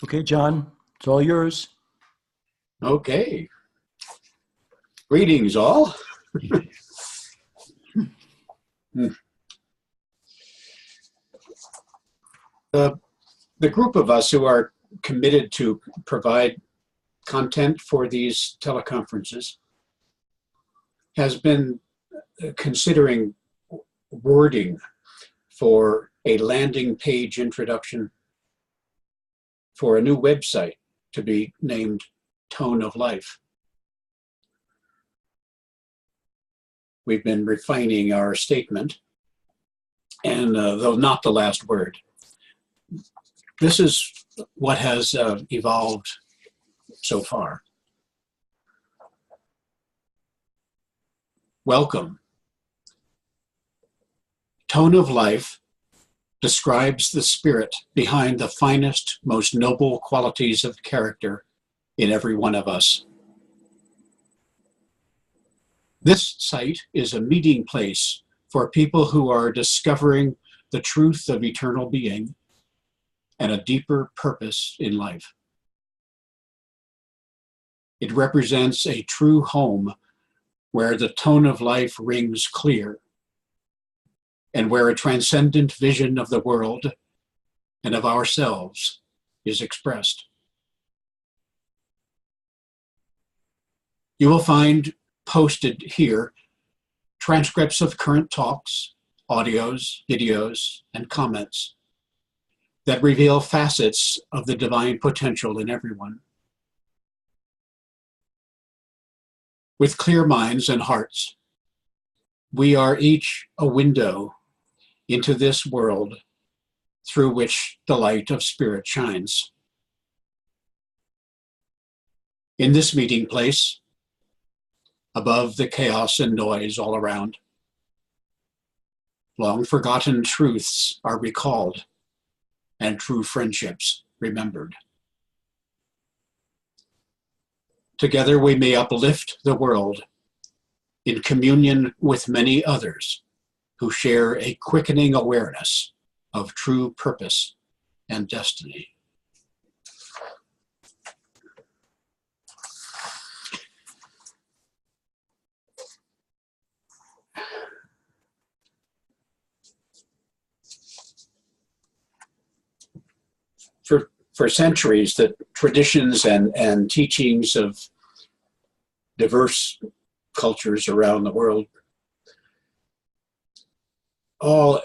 Okay, John, it's all yours. Okay. Greetings, all. The group of us who are committed to provide content for these teleconferences has been considering wording for a landing page introduction for a new website to be named Tone of Life. We've been refining our statement, and though not the last word, this is what has evolved so far. Welcome. Tone of Life describes the spirit behind the finest, most noble qualities of character in every one of us. This site is a meeting place for people who are discovering the truth of eternal being and a deeper purpose in life. It represents a true home where the tone of life rings clear and where a transcendent vision of the world and of ourselves is expressed. You will find posted here transcripts of current talks, audios, videos, and comments that reveal facets of the divine potential in everyone. With clear minds and hearts, we are each a window into this world through which the light of spirit shines. In this meeting place, above the chaos and noise all around, long forgotten truths are recalled and true friendships remembered. Together we may uplift the world in communion with many others who share a quickening awareness of true purpose and destiny. For centuries, the traditions and teachings of diverse cultures around the world, all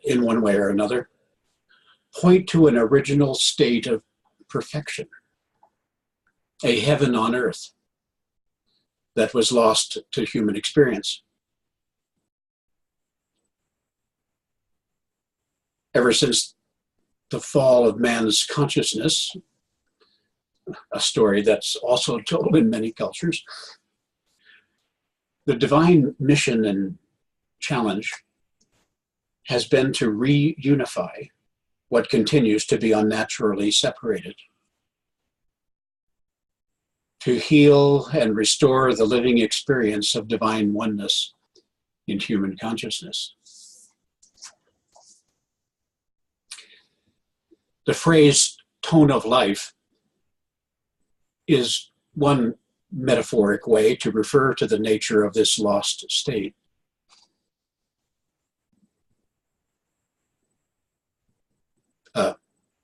in one way or another, point to an original state of perfection, a heaven on earth that was lost to human experience. Ever since the fall of man's consciousness, a story that's also told in many cultures, the divine mission and challenge has been to reunify what continues to be unnaturally separated, to heal and restore the living experience of divine oneness in human consciousness. The phrase tone of life is one metaphoric way to refer to the nature of this lost state.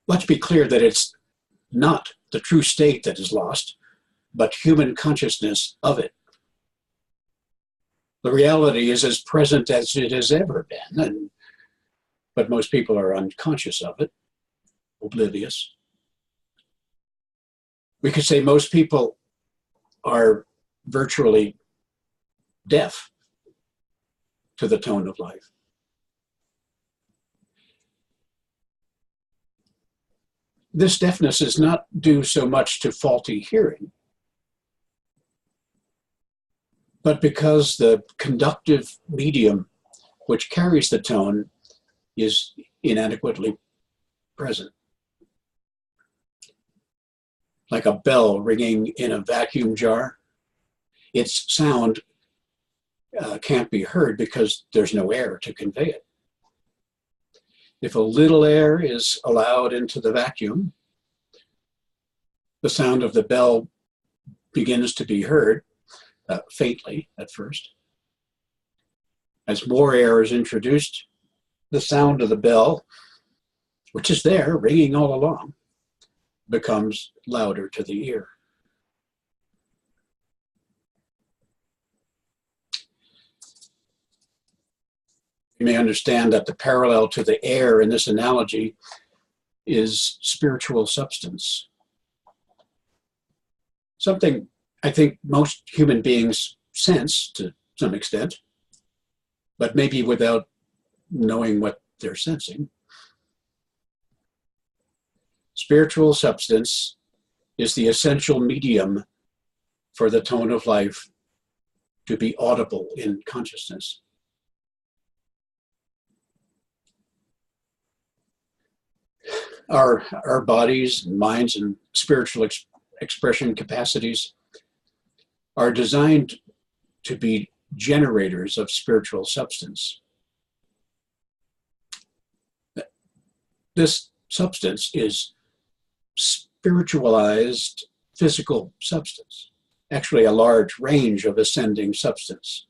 Let's be clear that it's not the true state that is lost, but human consciousness of it. The reality is as present as it has ever been, but most people are unconscious of it, oblivious. We could say most people are virtually deaf to the tone of life. This deafness is not due so much to faulty hearing, but because the conductive medium which carries the tone is inadequately present. Like a bell ringing in a vacuum jar, its sound can't be heard because there's no air to convey it. If a little air is allowed into the vacuum, The sound of the bell begins to be heard, faintly at first. As more air is introduced, the sound of the bell, which is there, ringing all along, becomes louder to the ear. You may understand that the parallel to the air in this analogy is spiritual substance. Something I think most human beings sense to some extent, but maybe without knowing what they're sensing. Spiritual substance is the essential medium for the tone of life to be audible in consciousness. Our bodies, minds, and spiritual expression capacities are designed to be generators of spiritual substance. This substance is spiritualized physical substance, actually a large range of ascending substance,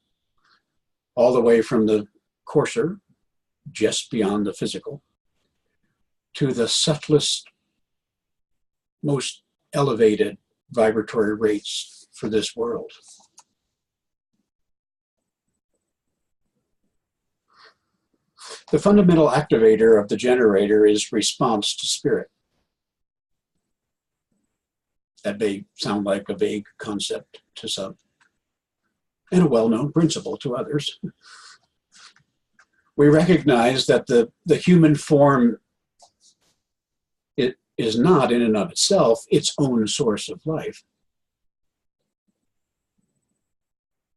all the way from the coarser, just beyond the physical, to the subtlest, most elevated vibratory rates for this world. The fundamental activator of the generator is response to spirit. That may sound like a vague concept to some, and a well-known principle to others. We recognize that the human form, it is not in and of itself its own source of life.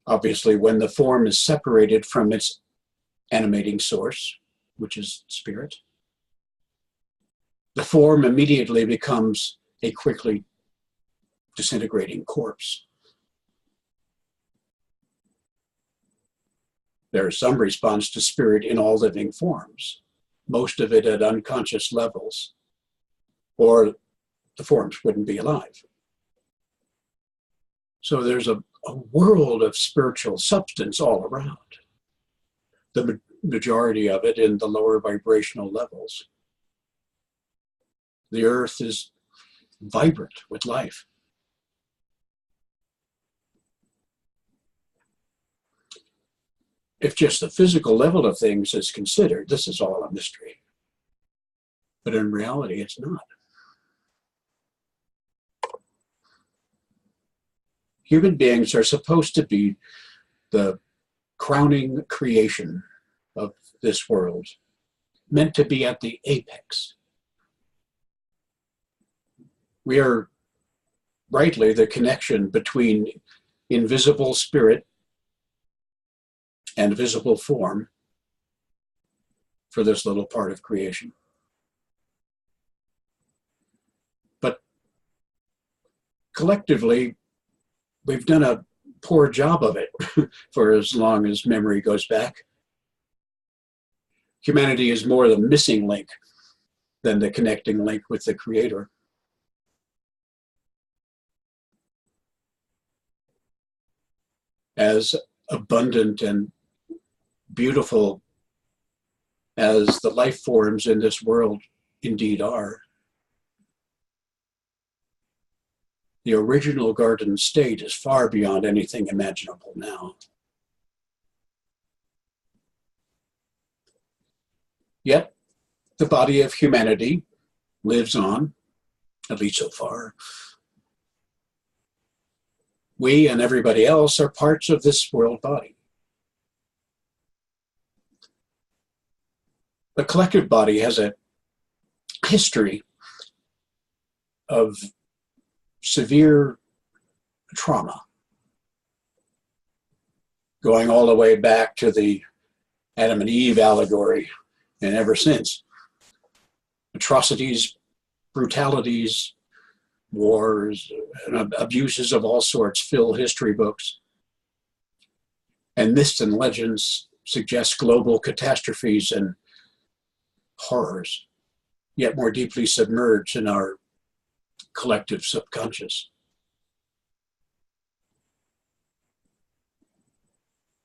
Obviously, when the form is separated from its animating source, which is spirit, the form immediately becomes a quickly disintegrating corpse. There is some response to spirit in all living forms, most of it at unconscious levels, or the forms wouldn't be alive. So there's a world of spiritual substance all around, the majority of it in the lower vibrational levels. The earth is vibrant with life. If just the physical level of things is considered, this is all a mystery. But in reality, it's not. Human beings are supposed to be the crowning creation of this world, meant to be at the apex. We are rightly the connection between invisible spirit and visible form for this little part of creation. But collectively, we've done a poor job of it for as long as memory goes back. Humanity is more the missing link than the connecting link with the Creator. As abundant and beautiful as the life forms in this world indeed are, the original garden state is far beyond anything imaginable now. Yet, the body of humanity lives on, at least so far. We and everybody else are parts of this world body. The collective body has a history of severe trauma, going all the way back to the Adam and Eve allegory, and ever since. Atrocities, brutalities, wars, and abuses of all sorts fill history books. And myths and legends suggest global catastrophes and horrors, yet more deeply submerged in our collective subconscious.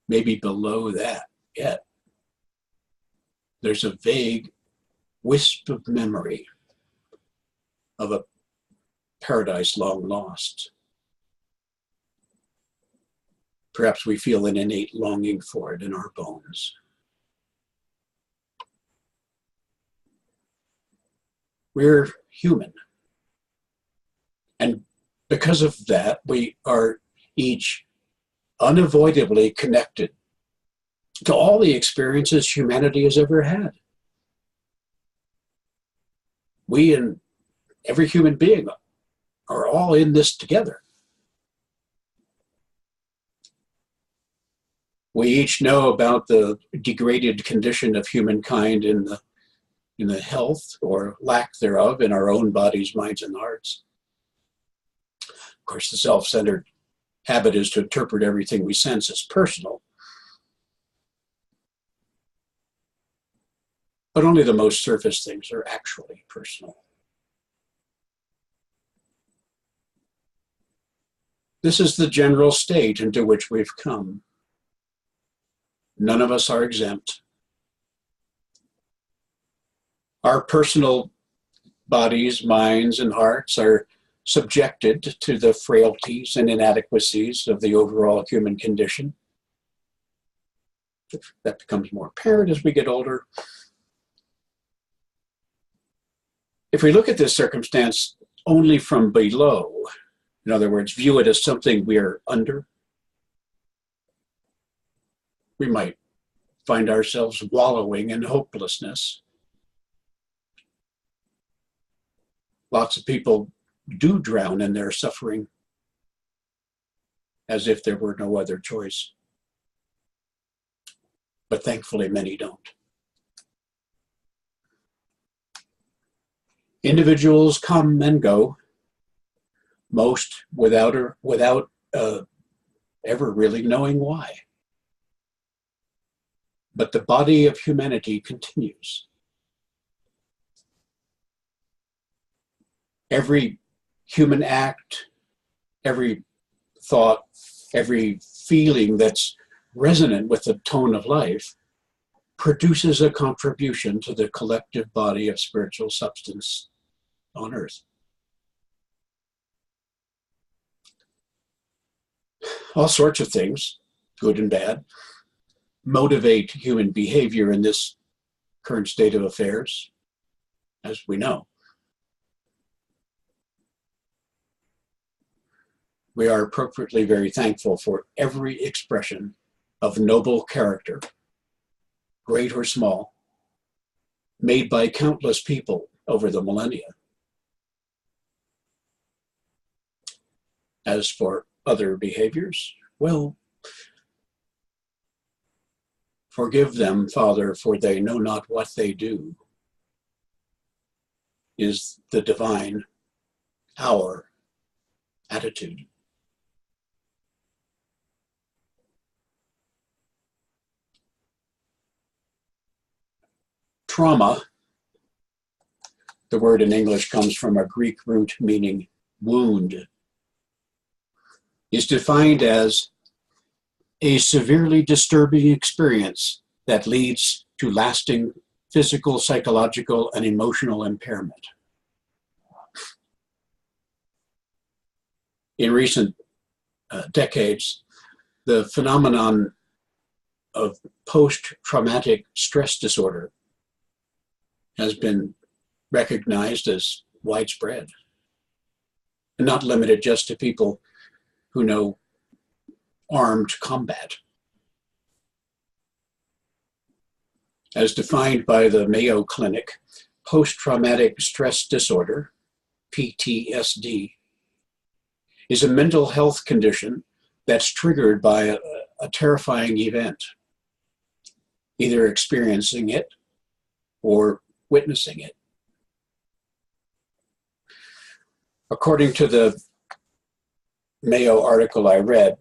Maybe below that yet, there's a vague wisp of memory of a paradise long lost. Perhaps we feel an innate longing for it in our bones. We're human. And because of that, we are each unavoidably connected to all the experiences humanity has ever had. We and every human being are all in this together. We each know about the degraded condition of humankind in the health or lack thereof in our own bodies, minds, and hearts. Of course, the self-centered habit is to interpret everything we sense as personal. But only the most surface things are actually personal. This is the general state into which we've come. None of us are exempt. Our personal bodies, minds, and hearts are subjected to the frailties and inadequacies of the overall human condition. That becomes more apparent as we get older. If we look at this circumstance only from below, in other words, view it as something we're under, we might find ourselves wallowing in hopelessness. Lots of people do drown in their suffering as if there were no other choice. But thankfully, many don't. Individuals come and go, most without ever really knowing why. But the body of humanity continues. Every human act, every thought, every feeling that's resonant with the tone of life produces a contribution to the collective body of spiritual substance on earth. All sorts of things, good and bad, motivate human behavior in this current state of affairs, as we know. We are appropriately very thankful for every expression of noble character, great or small, made by countless people over the millennia. As for other behaviors, well, forgive them, Father, for they know not what they do, is the divine, our attitude. Trauma, the word in English comes from a Greek root meaning wound, is defined as a severely disturbing experience that leads to lasting physical, psychological, and emotional impairment. In recent decades, the phenomenon of post-traumatic stress disorder has been recognized as widespread, and not limited just to people who know armed combat. As defined by the Mayo Clinic, post-traumatic stress disorder, PTSD, is a mental health condition that's triggered by a terrifying event, either experiencing it or witnessing it. According to the Mayo article I read,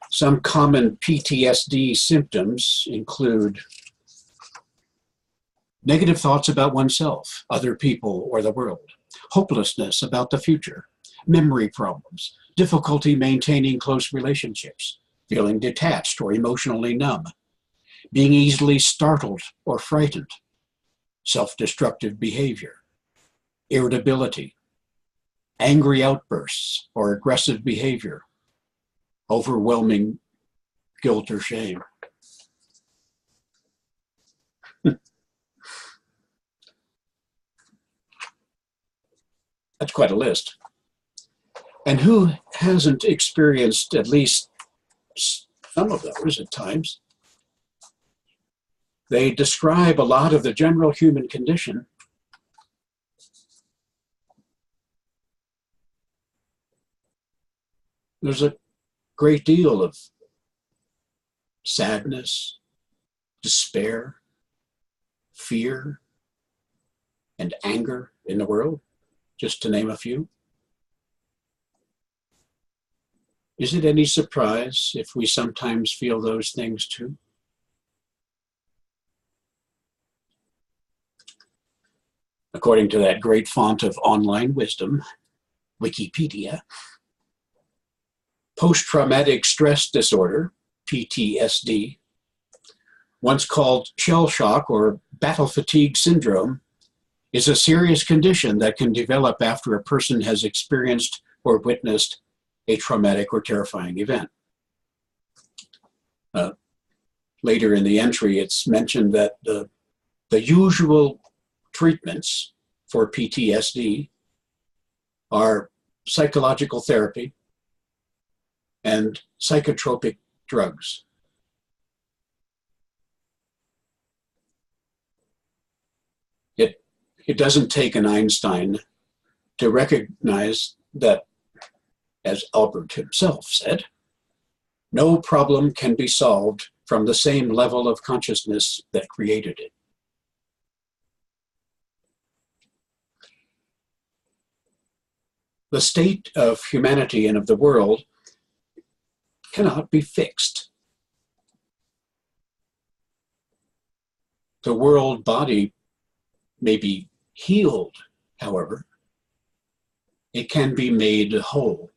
some common PTSD symptoms include negative thoughts about oneself, other people, or the world, hopelessness about the future, memory problems, difficulty maintaining close relationships, feeling detached or emotionally numb, being easily startled or frightened, self-destructive behavior, irritability, angry outbursts or aggressive behavior, overwhelming guilt or shame. That's quite a list. And who hasn't experienced at least some of those at times? They describe a lot of the general human condition. There's a great deal of sadness, despair, fear, and anger in the world, just to name a few. Is it any surprise if we sometimes feel those things too? According to that great font of online wisdom, Wikipedia, post-traumatic stress disorder, PTSD, once called shell shock or battle fatigue syndrome, is a serious condition that can develop after a person has experienced or witnessed a traumatic or terrifying event. Later in the entry, it's mentioned that the usual treatments for PTSD are psychological therapy and psychotropic drugs. It doesn't take an Einstein to recognize that, as Albert himself said, no problem can be solved from the same level of consciousness that created it. The state of humanity and of the world cannot be fixed. The world body may be healed, however. It can be made whole.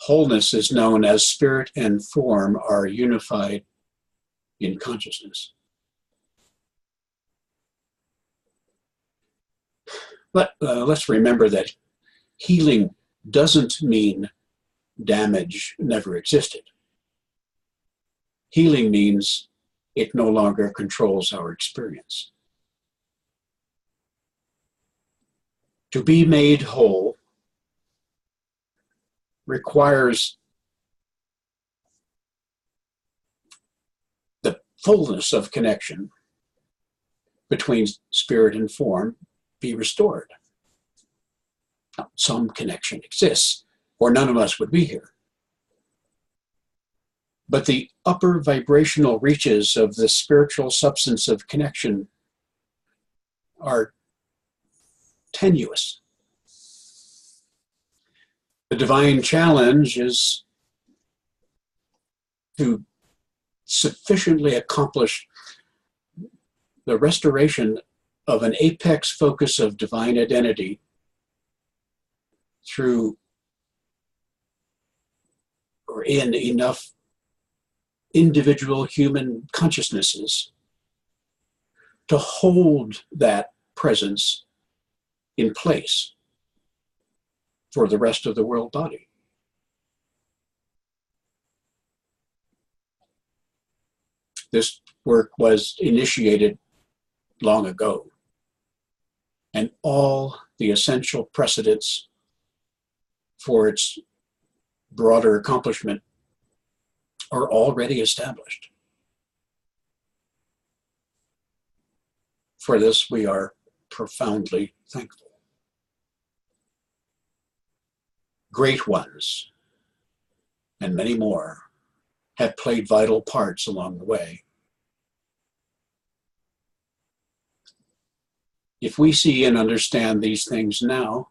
Wholeness is known as spirit and form are unified in consciousness. But let's remember that healing doesn't mean damage never existed. Healing means it no longer controls our experience. To be made whole requires the fullness of connection between spirit and form be restored. Now, some connection exists, or none of us would be here. But the upper vibrational reaches of the spiritual substance of connection are tenuous. The divine challenge is to sufficiently accomplish the restoration of an apex focus of divine identity through or in enough individual human consciousnesses to hold that presence in place for the rest of the world body. This work was initiated long ago, and all the essential precedents for its broader accomplishment are already established. For this, we are profoundly thankful. Great ones, and many more, have played vital parts along the way. If we see and understand these things now,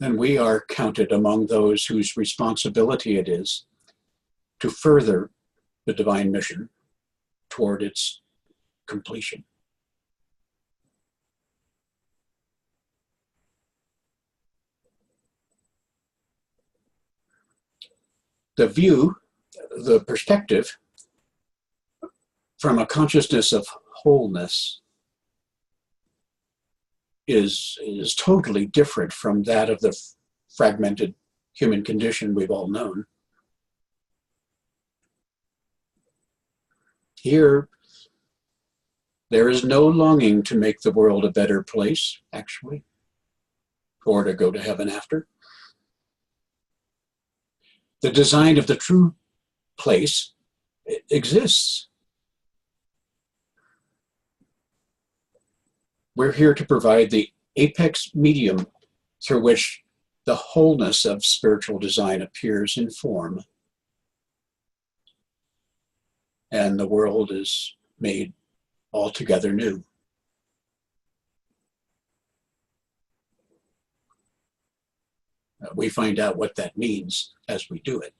then we are counted among those whose responsibility it is to further the divine mission toward its completion. The view, the perspective from a consciousness of wholeness is totally different from that of the fragmented human condition we've all known. Here, there is no longing to make the world a better place, actually, or to go to heaven after. The design of the true place exists. We're here to provide the apex medium through which the wholeness of spiritual design appears in form, and the world is made altogether new. We find out what that means as we do it.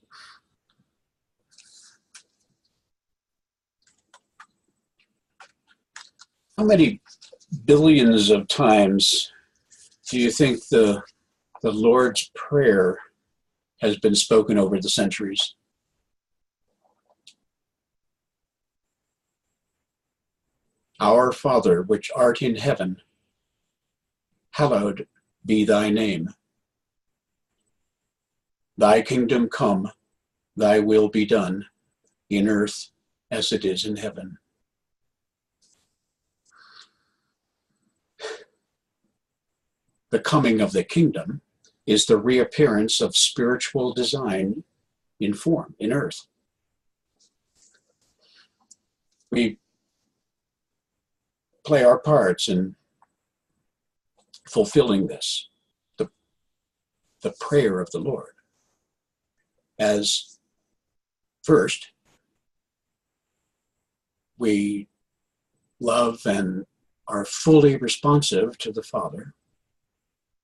How many billions of times do you think the Lord's Prayer has been spoken over the centuries? Our Father, which art in heaven, hallowed be thy name. Thy kingdom come, thy will be done, in earth as it is in heaven. The coming of the kingdom is the reappearance of spiritual design in form, in earth. We play our parts in fulfilling this, the prayer of the Lord. As first, we love and are fully responsive to the Father,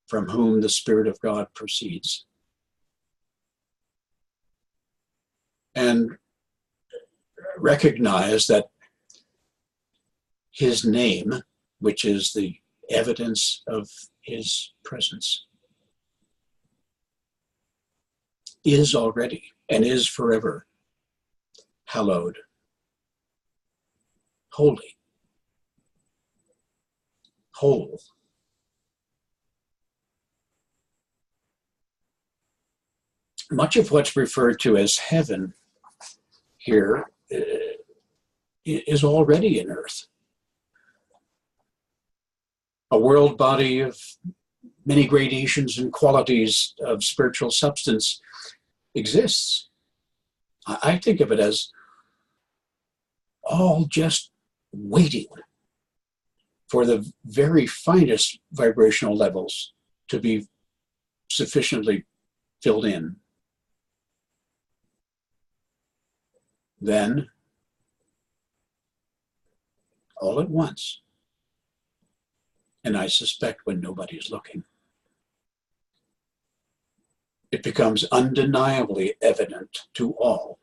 from whom the Spirit of God proceeds. And recognize that his name, which is the evidence of his presence, is already and is forever hallowed, holy, whole. Much of what's referred to as heaven here is already in earth. A world body of many gradations and qualities of spiritual substance exists. I think of it as all just waiting for the very finest vibrational levels to be sufficiently filled in. Then, all at once, and I suspect when nobody's looking, it becomes undeniably evident to all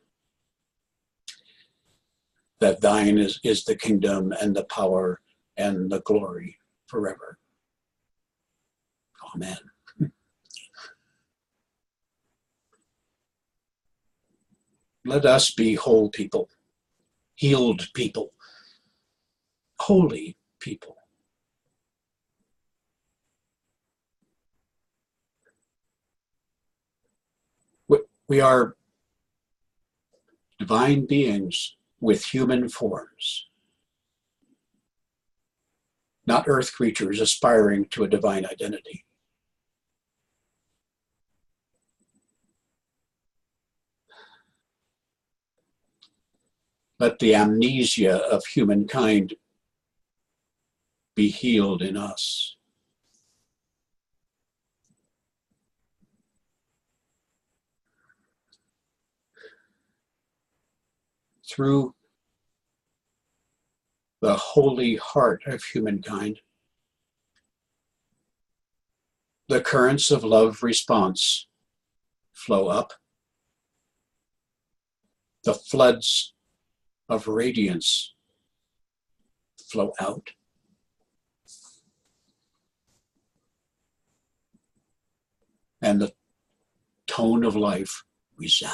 that thine is the kingdom and the power and the glory forever. Amen. Let us be whole people, healed people, holy people. We are divine beings with human forms, not earth creatures aspiring to a divine identity. Let the amnesia of humankind be healed in us. Through the holy heart of humankind, the currents of love response flow up. The floods of radiance flow out. And the tone of life resounds.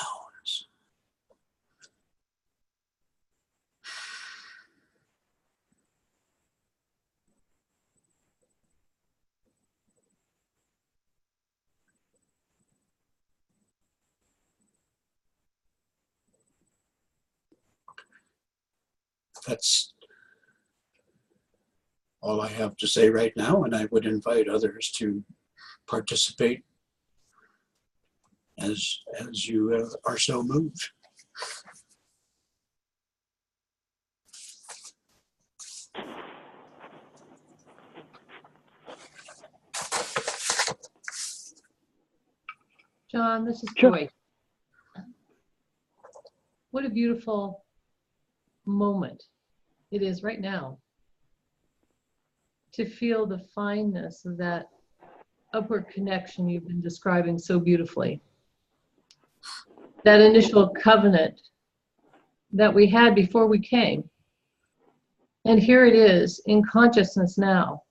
That's all I have to say right now, and I would invite others to participate as you are so moved. John, this is Joy. What a beautiful moment it is right now to feel the fineness of that upward connection you've been describing so beautifully. That initial covenant that we had before we came. And here it is in consciousness now.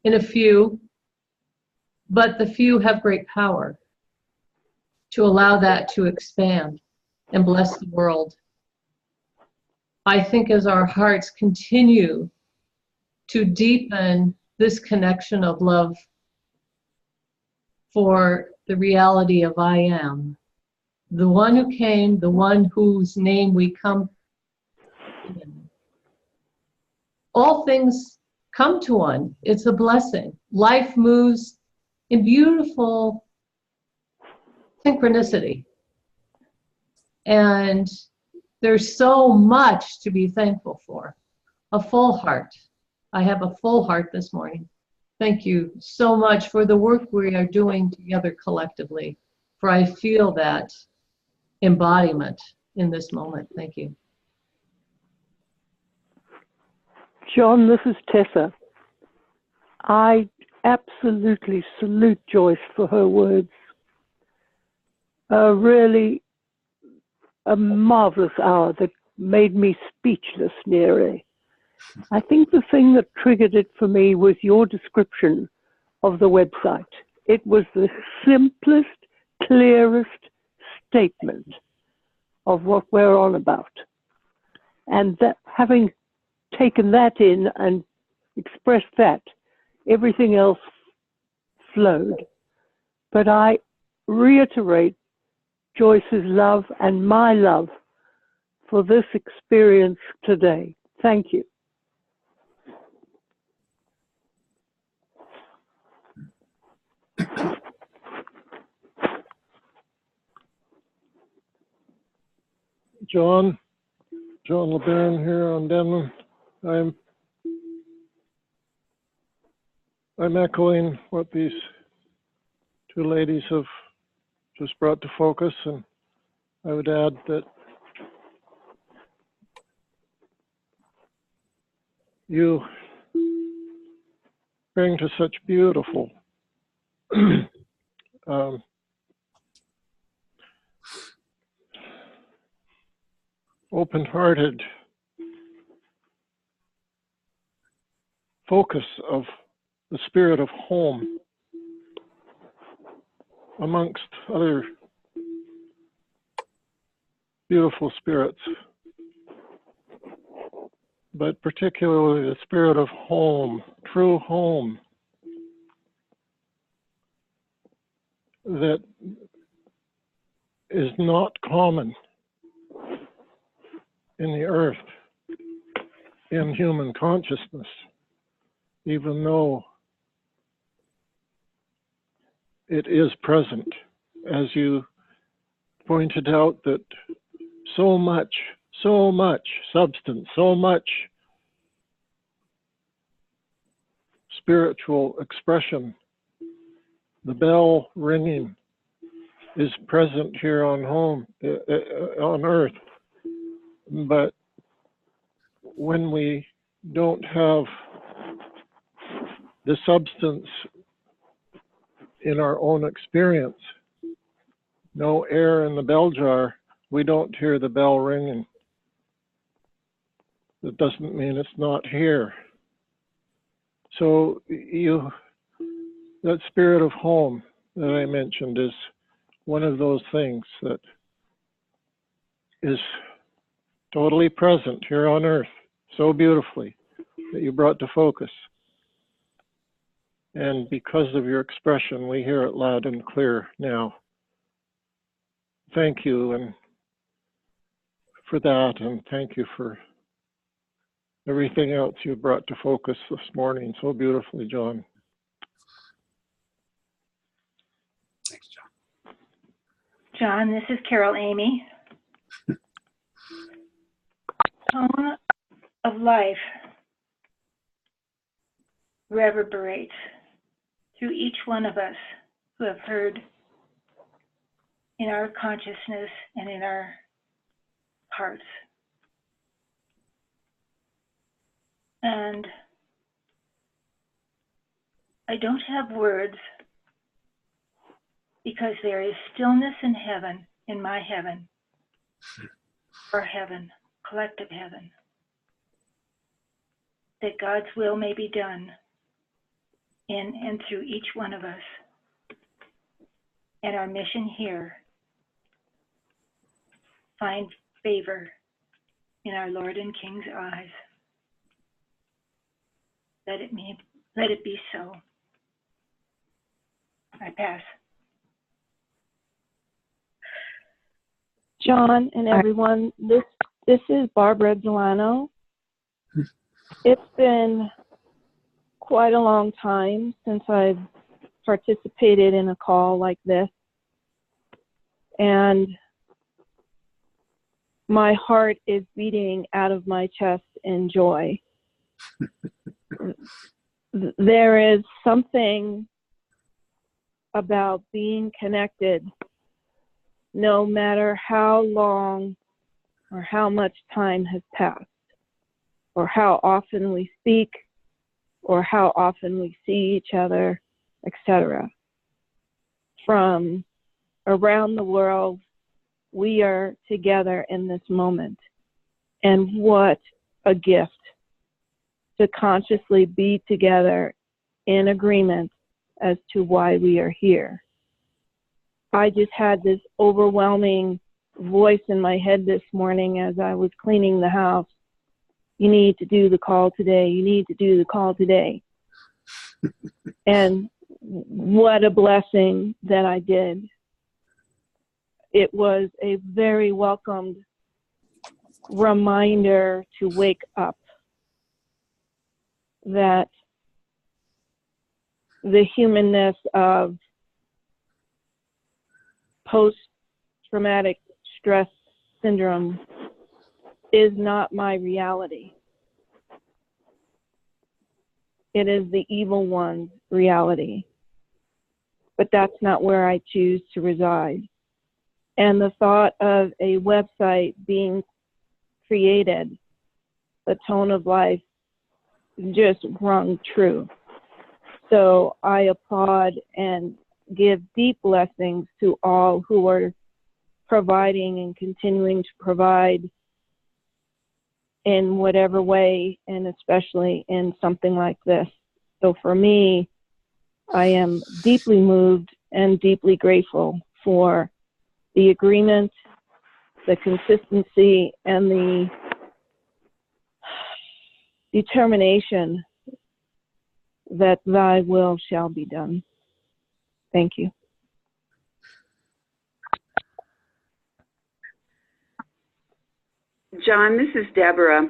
In a few, but the few have great power to allow that to expand and bless the world. I think as our hearts continue to deepen this connection of love for the reality of I am, the one who came, the one whose name we come in. All things come to one. It's a blessing. Life moves in beautiful synchronicity. And there's so much to be thankful for. A full heart. I have a full heart this morning. Thank you so much for the work we are doing together collectively, for I feel that embodiment in this moment. Thank you. John, this is Tessa. I absolutely salute Joyce for her words. Really a marvelous hour that made me speechless nearly. I think the thing that triggered it for me was your description of the website. It was the simplest, clearest statement of what we're on about. And that, having taken that in and expressed that, everything else flowed. But I reiterate Joyce's love and my love for this experience today. Thank you. John LeBaron here on Denman. I'm echoing what these two ladies have just brought to focus, and I would add that you bring to such beautiful open-hearted focus of the spirit of home amongst other beautiful spirits, but particularly the spirit of home, true home, that is not common in the earth, in human consciousness, even though it is present, as you pointed out, that so much substance, so much spiritual expression, the bell ringing, is present here on on earth. But when we don't have the substance in our own experience, no air in the bell jar, we don't hear the bell ringing. that doesn't mean it's not here. So that spirit of home that I mentioned is one of those things that is totally present here on earth so beautifully that you brought to focus. And because of your expression, we hear it loud and clear now. Thank you and for that, and thank you for everything else you brought to focus this morning so beautifully, John. Thanks, John. John, this is Carol Amy. Tone of life reverberates through each one of us who have heard in our consciousness and in our hearts. And I don't have words because there is stillness in heaven, in my heaven, our heaven, collective heaven, that God's will may be done in and through each one of us. And our mission here, find favor in our Lord and King's eyes. Let it be so. I pass. John and everyone, this is Barbara Delano. It's been quite a long time since I've participated in a call like this, and my heart is beating out of my chest in joy. There is something about being connected, no matter how long or how much time has passed, or how often we speak, or how often we see each other, etc. From around the world, we are together in this moment. And what a gift to consciously be together in agreement as to why we are here. I just had this overwhelming voice in my head this morning as I was cleaning the house. You need to do the call today. You need to do the call today. And what a blessing that I did. It was a very welcomed reminder to wake up, that the humanness of post-traumatic stress syndrome is not my reality. It is the evil one's reality. But that's not where I choose to reside. And the thought of a website being created, the tone of life, just rung true. So I applaud and give deep blessings to all who are providing and continuing to provide in whatever way, and especially in something like this. So for me, I am deeply moved and deeply grateful for the agreement, the consistency, and the determination that thy will shall be done. Thank you. John, this is Deborah.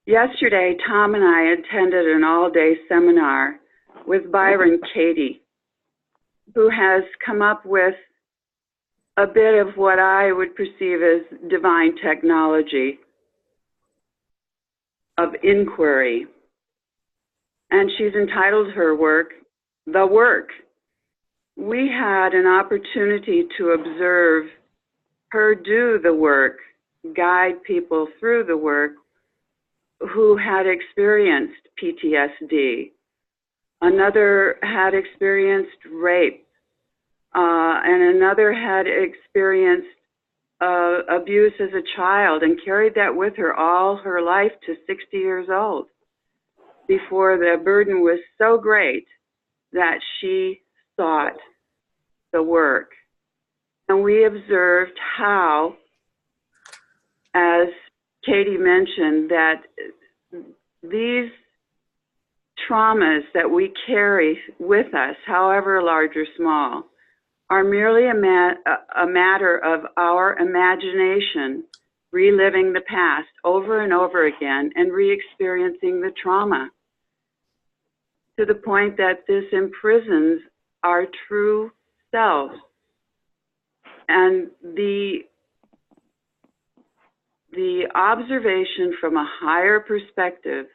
Yesterday, Tom and I attended an all-day seminar with Byron Katie, who has come up with a bit of what I would perceive as divine technology of inquiry. And she's entitled her work, The Work. We had an opportunity to observe her do the work, guide people through the work who had experienced PTSD. Another had experienced rape, and another had experienced abuse as a child and carried that with her all her life to 60 years old before the burden was so great that she sought the work. And we observed how, as Katie mentioned, that these traumas that we carry with us, however large or small, are merely a matter of our imagination reliving the past over and over again and re-experiencing the trauma to the point that this imprisons our true selves. And the observation from a higher perspective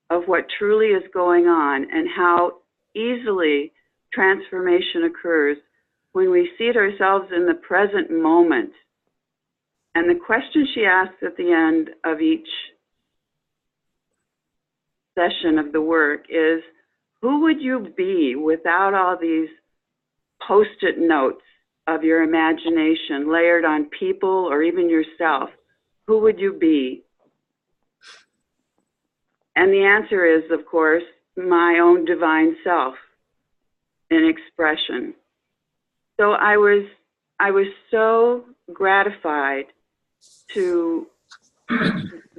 of what truly is going on and how easily transformation occurs when we seat ourselves in the present moment. And the question she asks at the end of each session of the work is, who would you be without all these post-it notes of your imagination layered on people or even yourself? Who would you be? And the answer is, of course, my own divine self in expression. So I was so gratified to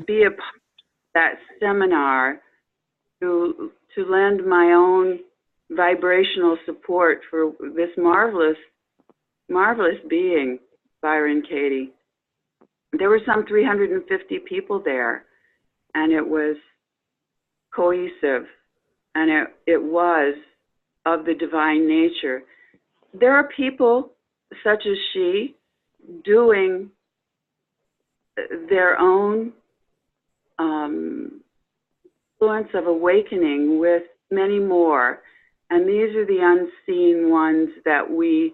be a part of that seminar, to lend my own vibrational support for this marvelous being, Byron Katie. There were some 350 people there, and it was cohesive, and it was of the divine nature. There are people such as she doing their own influence of awakening with many more, and these are the unseen ones that we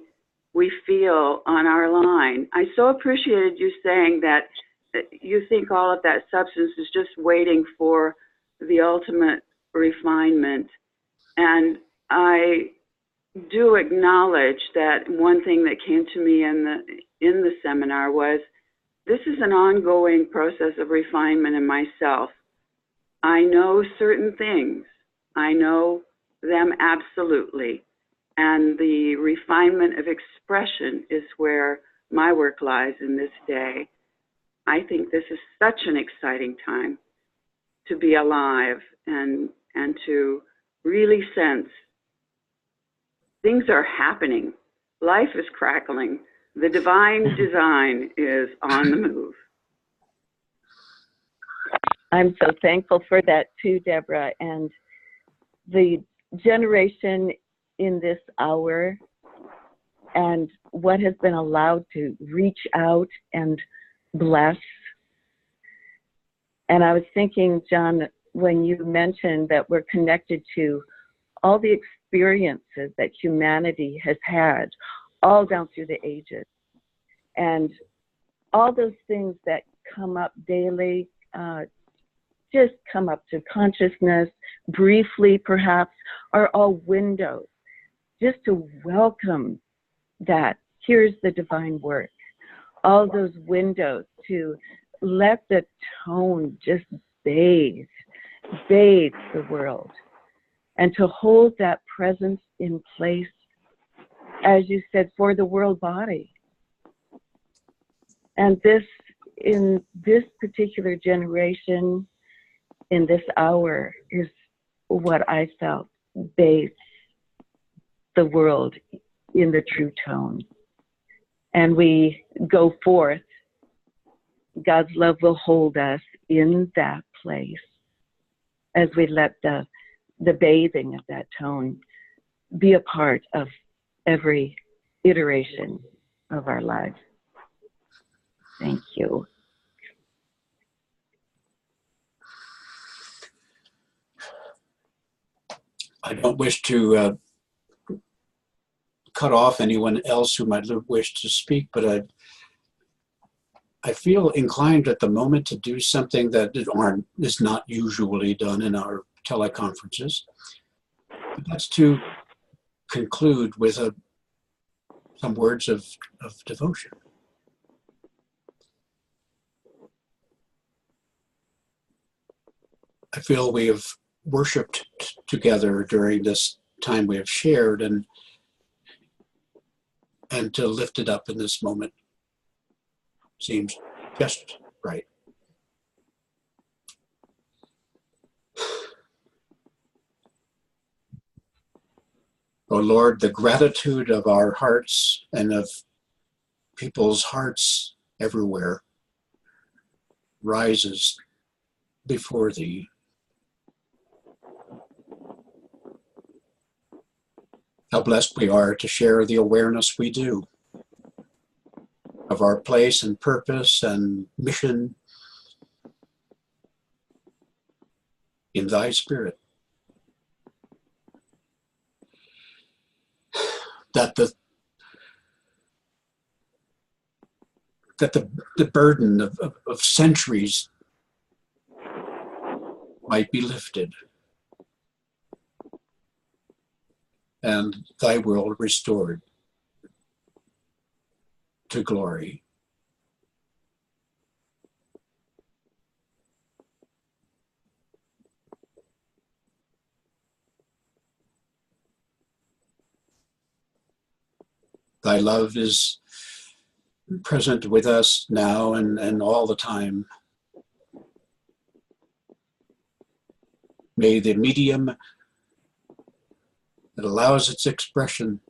feel on our line. I so appreciated you saying that you think all of that substance is just waiting for the ultimate refinement. And I do acknowledge that one thing that came to me in the seminar was, this is an ongoing process of refinement in myself. I know certain things. I know them absolutely. And the refinement of expression is where my work lies in this day. I think this is such an exciting time to be alive and to really sense things are happening. Life is crackling. The divine design is on the move. I'm so thankful for that too, Deborah. And the generation in this hour and what has been allowed to reach out and bless. And I was thinking, John, when you mentioned that we're connected to all the experiences that humanity has had all down through the ages, and all those things that come up daily, just come up to consciousness briefly perhaps, are all windows just to welcome that here's the divine work. All those windows to let the tone just bathe the world, and to hold that presence in place, as you said, for the world body. And this, in this particular generation, in this hour, is what I felt bathes the world in the true tone. And we go forth. God's love will hold us in that place as we let the bathing of that tone be a part of every iteration of our lives. Thank you. I don't wish to cut off anyone else who might wish to speak, but I feel inclined at the moment to do something that is not usually done in our teleconferences. That's to conclude with some words of devotion. I feel we have worshiped together during this time we have shared, and to lift it up in this moment seems just right. Oh Lord, the gratitude of our hearts and of people's hearts everywhere rises before thee. How blessed we are to share the awareness we do of our place and purpose and mission in thy spirit. That the burden of centuries might be lifted and thy world restored to glory. Thy love is present with us now and all the time. May the medium that allows its expression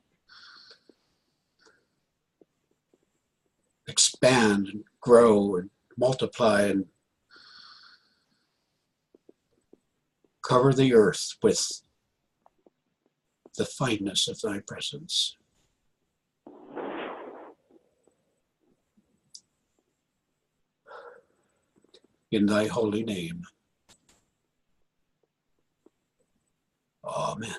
expand and grow and multiply and cover the earth with the fineness of thy presence. In thy holy name. Amen.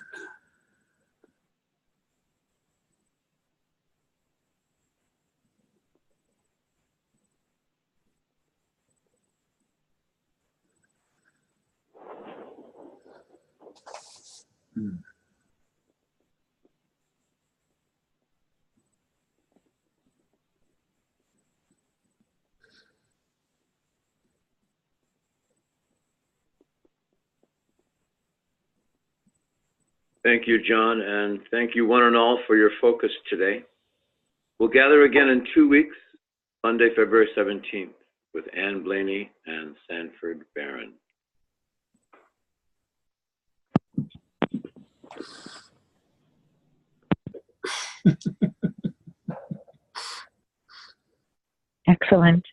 Thank you, John, and thank you one and all for your focus today. We'll gather again in 2 weeks, Monday, February 17th, with Ann Blaney and Sanford Barron. Excellent.